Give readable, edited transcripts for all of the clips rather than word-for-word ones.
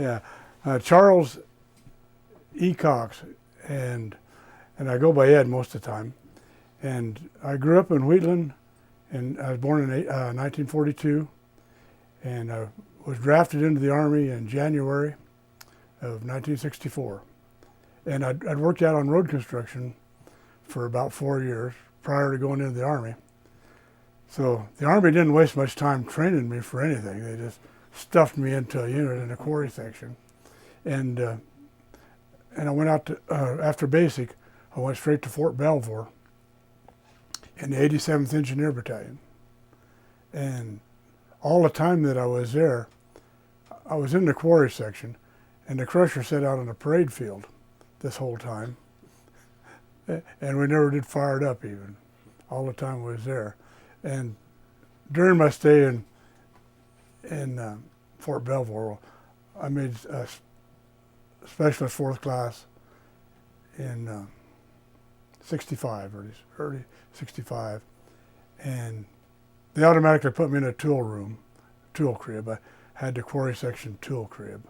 Yeah, Charles E. Cox, and I go by Ed most of the time. And I grew up in Wheatland, and I was born in 1942, and I was drafted into the Army in January of 1964. And I'd worked out on road construction for about 4 years prior to going into the Army. So the Army didn't waste much time training me for anything. They just stuffed me into a unit in a quarry section. And I went out to, after basic, I went straight to Fort Belvoir in the 87th Engineer Battalion. And all the time that I was there, I was in the quarry section, and the crusher sat out on the parade field this whole time. And we never did fire it up even, all the time I was there. And during my stay in Fort Belvoir, I made a specialist fourth class in 65, early 65. And they automatically put me in a tool crib. I had the quarry section tool crib.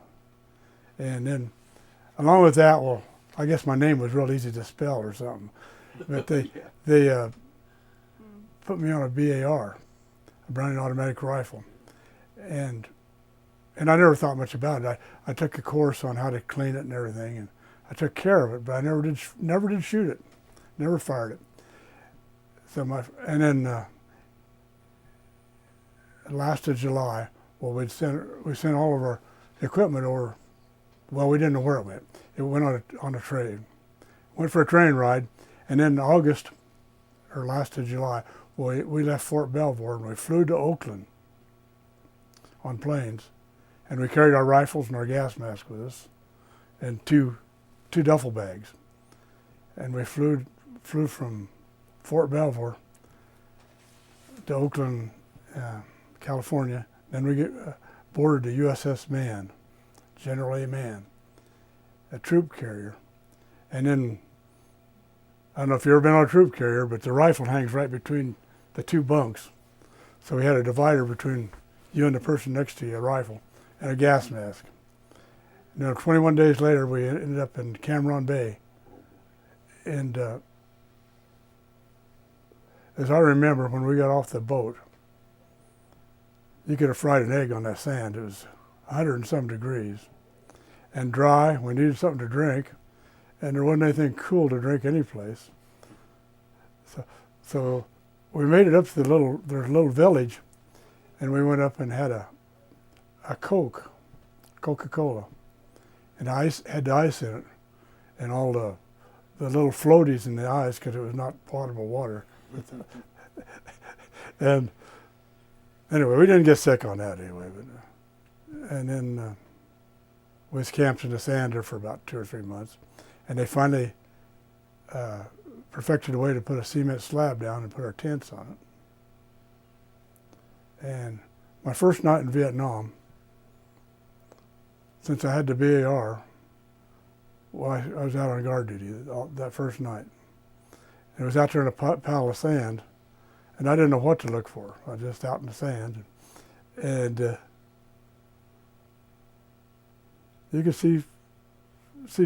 And then along with that, well, I guess my name was real easy to spell or something. But they put me on a BAR, a Browning automatic rifle. And I never thought much about it. I took a course on how to clean it and everything, and I took care of it, but I never did shoot it, never fired it. So and then last of July, well, we sent all of our equipment over. Well, we didn't know where it went. It went on a train. Went for a train ride, and then in August, or last of July, we left Fort Belvoir and we flew to Oakland on planes, and we carried our rifles and our gas mask with us, and two duffel bags, and we flew from Fort Belvoir to Oakland, California. Then we boarded the USS Mann, General A. Mann, a troop carrier. And then, I don't know if you've ever been on a troop carrier, but the rifle hangs right between the two bunks. So we had a divider between you and the person next to you, a rifle, and a gas mask. Now, 21 days later, we ended up in Cameron Bay. And as I remember, when we got off the boat, you could have fried an egg on that sand. It was 100 and some degrees and dry. We needed something to drink, and there wasn't anything cool to drink any place. So we made it up to there's a little village, and we went up and had a Coca-Cola, and had the ice in it, and all the little floaties in the ice because it was not potable water. And anyway, we didn't get sick on that anyway. And then we was camped in the sand there for about 2 or 3 months, and they finally perfected a way to put a cement slab down and put our tents on it. And my first night in Vietnam, since I had the BAR, well, I was out on guard duty that first night. And I was out there in a pile of sand, and I didn't know what to look for. I was just out in the sand. And you could see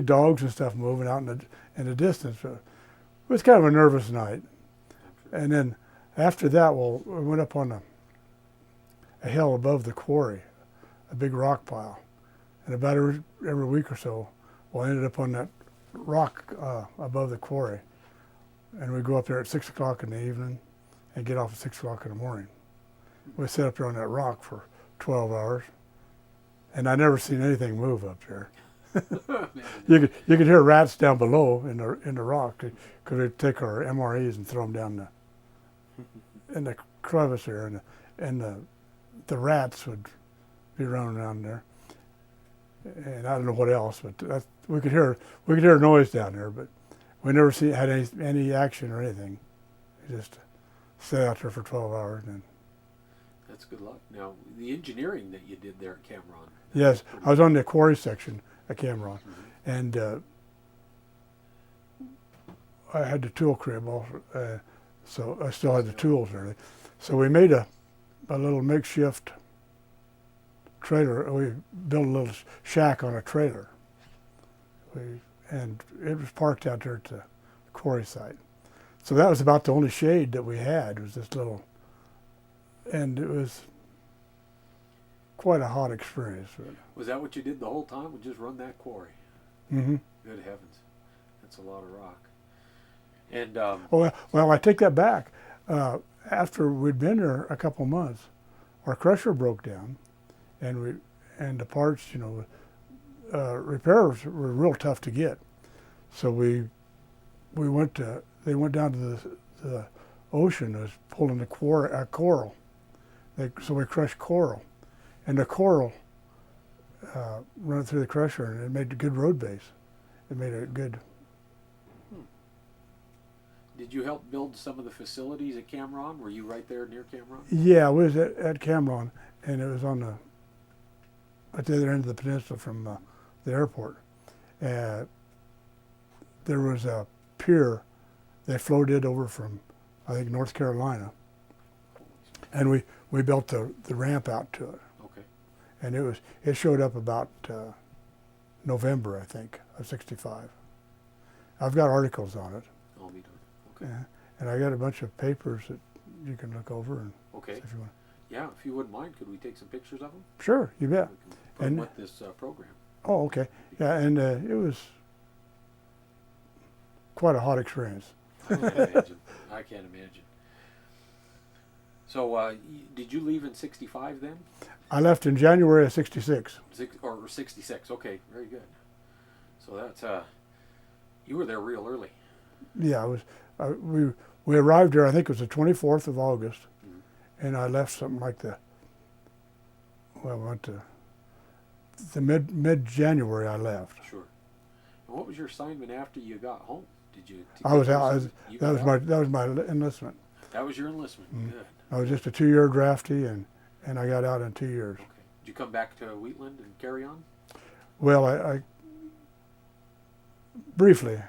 dogs and stuff moving out in the distance. It was kind of a nervous night. And then after that, well, we went up on a hill above the quarry, a big rock pile. And about every week or so, well, I ended up on that rock above the quarry. And we'd go up there at 6 o'clock in the evening and get off at 6 o'clock in the morning. We sat up there on that rock for 12 hours, and I never seen anything move up there. You could hear rats down below in the rock because we'd take our MREs and throw them down in the crevice there, and the rats would be running around there. And I don't know what else, but we could hear noise down there, but we never had any action or anything. We just sat out there for 12 hours. And that's good luck. Now, the engineering that you did there at Cameron. Yes, I was on the quarry section at Cameron, and I had the tool crib also, so I still had the tools there. So we made a little makeshift trailer. We built a little shack on a trailer. And it was parked out there at the quarry site. So that was about the only shade that we had, was this little, and it was quite a hot experience. Was that what you did the whole time? We just run that quarry? Mm-hmm. Good heavens, that's a lot of rock. And well, I take that back. After we'd been there a couple months, our crusher broke down, and the parts, repairs were real tough to get. So they went down to the ocean and was pulling the coral. So we crushed coral, and the coral run through the crusher, and it made a good road base. It made a good. Did you help build some of the facilities at Cameron? Were you right there near Cameron? Yeah, I was at Cameron, and it was at the other end of the peninsula from the airport. There was a pier they floated over from, I think, North Carolina, and we built the ramp out to it. Okay. And it showed up about November, I think, of '65. I've got articles on it. I'll be done. Okay. Yeah, and I got a bunch of papers that you can look over and okay. if you want. Yeah, if you wouldn't mind, could we take some pictures of them? Sure, you bet. We can put them with this program. Oh, okay. Yeah, and it was quite a hot experience. I can't imagine. I can't imagine. So, did you leave in '65 then? I left in January of '66. Or '66. Okay, very good. So that's you were there real early. Yeah, I was. We arrived there. I think it was the 24th of August, and I left something like we went to the mid January. I left. Sure. And what was your assignment after you got home? Did you? I was out. That was my enlistment. That was your enlistment. Good. I was just a 2-year draftee, and I got out in 2 years. Okay. Did you come back to Wheatland and carry on? Well, I briefly.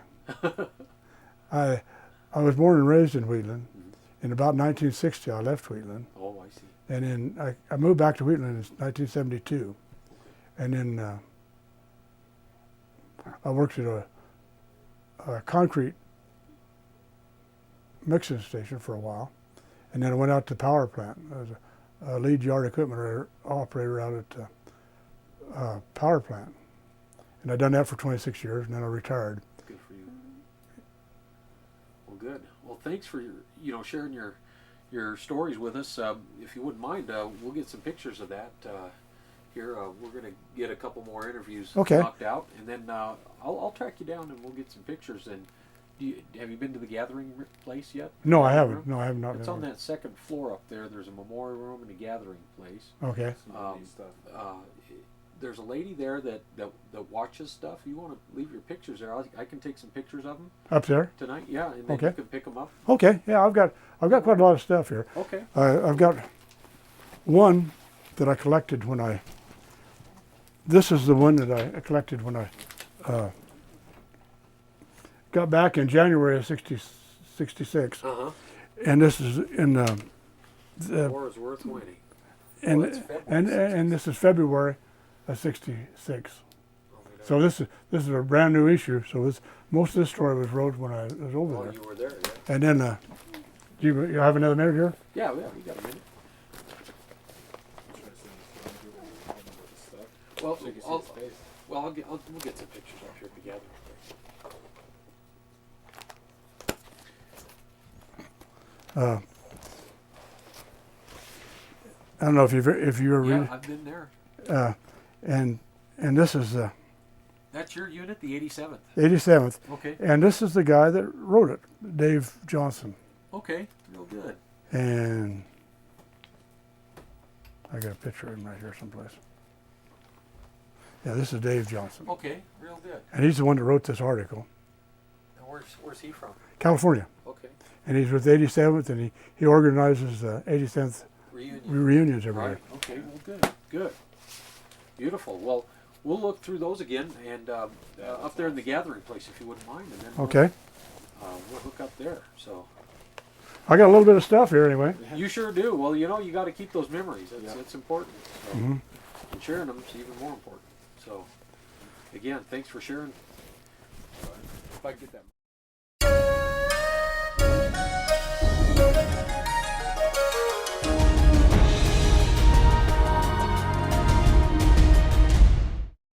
I was born and raised in Wheatland. In about 1960, I left Wheatland. Oh, I see. And then I moved back to Wheatland in 1972. And then I worked at a concrete mixing station for a while. And then I went out to the power plant. I was a lead yard equipment operator out at the power plant. And I'd done that for 26 years, and then I retired. Good for you. Well, good. Well, thanks for sharing your stories with us. If you wouldn't mind, we'll get some pictures of that here. We're going to get a couple more interviews knocked out, and then I'll track you down and we'll get some pictures. And have you been to the gathering place yet? No, I haven't. No, I have not. It's on that second floor up there. There's a memorial room and a gathering place. Okay. There's a lady there that watches stuff. You want to leave your pictures there? I can take some pictures of them up there tonight. Yeah, and then you can pick them up. Okay. Yeah, I've got quite a lot of stuff here. Okay. I've got one that I collected when I. This is the one that I collected when I got back in January of '66. And this is in the war is worth winning. And this is February of '66. So this is a brand new issue. So most of this story was wrote when I was over there. You were there, yeah. And then, do you have another minute here? Yeah, we got a minute. Well, we'll get some pictures up here together. I don't know if you ever read. Yeah, I've been there. And this is that's your unit, the 87th. 87th. Okay. And this is the guy that wrote it, Dave Johnson. Okay, real good. And I got a picture of him right here someplace. Yeah, this is Dave Johnson. Okay, real good. And he's the one that wrote this article. And where's he from? California. Okay. And he's with the 87th, and he organizes the 87th reunions every year. Okay, well, good. Beautiful. Well, we'll look through those again, and up there in the gathering place, if you wouldn't mind, and then we'll hook up there. So I got a little bit of stuff here anyway. You sure do. Well, you got to keep those memories. It's important. So. and sharing them is even more important. So, again, thanks for sharing. If I can get that.